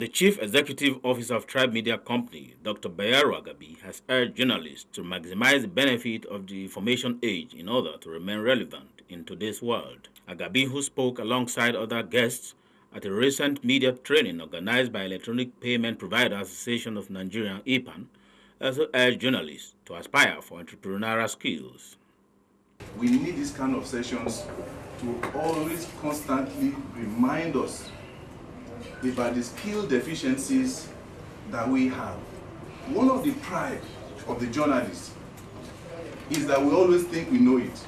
The Chief Executive Officer of Tribe Media Company, Dr. Agabi, has urged journalists to maximize the benefit of the information age in order to remain relevant in today's world. Agabi, who spoke alongside other guests at a recent media training organized by Electronic Payment Provider Association of Nigeria, EPAN, also urged journalists to aspire for entrepreneurial skills. We need these kind of sessions to always constantly remind us about the skill deficiencies that we have. One of the pride of the journalists is that we always think we know it.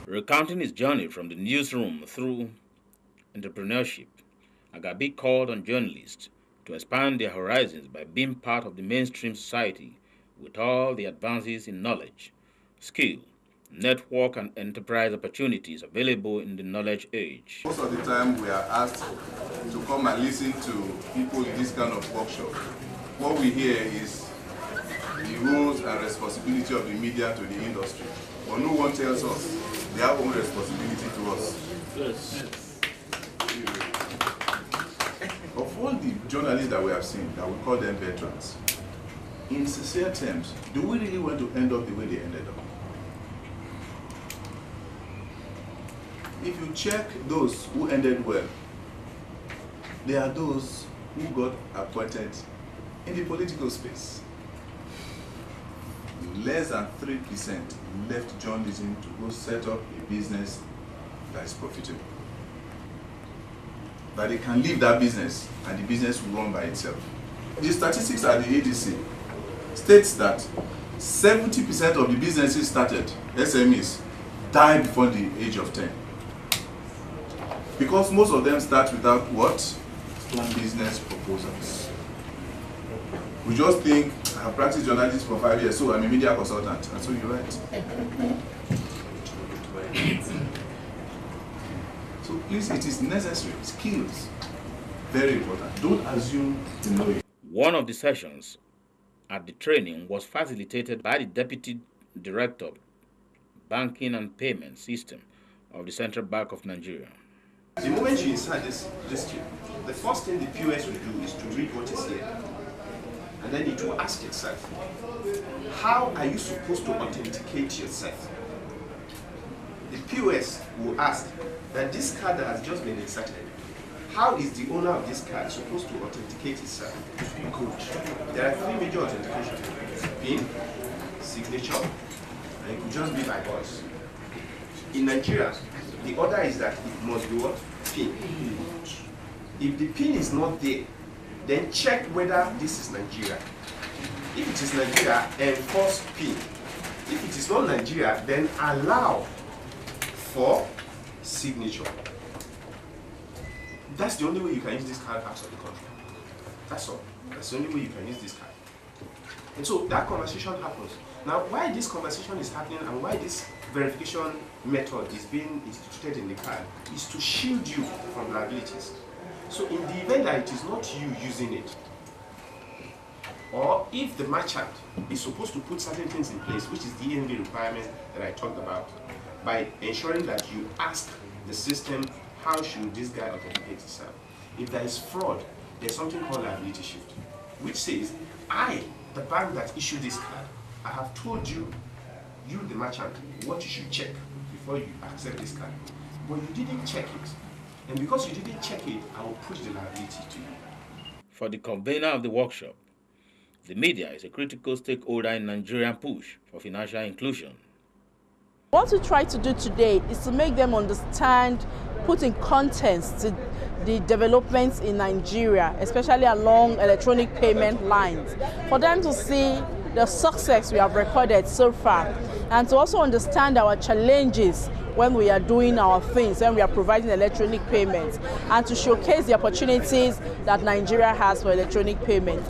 Recounting his journey from the newsroom through entrepreneurship, Agabi called on journalists to expand their horizons by being part of the mainstream society with all the advances in knowledge, skill, network and enterprise opportunities available in the knowledge age. Most of the time we are asked to come and listen to people in this kind of workshop. What we hear is the roles and responsibility of the media to the industry. But no one tells us their own responsibility to us. Yes. Of all the journalists that we have seen, that we call them veterans, in sincere terms, do we really want to end up the way they ended up? If you check those who ended well, they are those who got appointed in the political space. Less than 3% left journalism to go set up a business that is profitable. That they can leave that business and the business will run by itself. The statistics at the ADC states that 70% of the businesses started, SMEs, die before the age of 10. Because most of them start without what? Business proposals. We just think, I've practiced journalism for 5 years, so I'm a media consultant. And so you're right. So please, it is necessary. Skills, very important. Don't assume to know it. One of the sessions at the training was facilitated by the Deputy Director of Banking and Payment System of the Central Bank of Nigeria. The moment you insert this chip, the first thing the POS will do is to read what is here. And then it will ask itself, how are you supposed to authenticate yourself? The POS will ask that this card that has just been inserted, how is the owner of this card supposed to authenticate itself? Good. There are three major authentications: PIN, signature, and it could just be by voice. In Nigeria, the order is that it must be what? PIN. If the PIN is not there, then check whether this is Nigeria. If it is Nigeria, enforce PIN. If it is not Nigeria, then allow for signature. That's the only way you can use this card outside the country. That's all. That's the only way you can use this card. And so that conversation happens. Now, why this conversation is happening and why this verification method is being instituted in the card is to shield you from liabilities. So in the event that it is not you using it, or if the merchant is supposed to put certain things in place, which is the ENV requirement that I talked about, by ensuring that you ask the system, how should this guy authenticate himself? If there is fraud, there's something called liability shift, which says, I, the bank that issued this card, I have told you, you the merchant, what you should check before you accept this card. But you didn't check it. And because you didn't check it, I will put the liability to you. For the convener of the workshop, the media is a critical stakeholder in Nigerian push for financial inclusion. What we try to do today is to make them understand, put in context the developments in Nigeria, especially along electronic payment lines, for them to see the success we have recorded so far, and to also understand our challenges when we are doing our things, when we are providing electronic payments, and to showcase the opportunities that Nigeria has for electronic payments.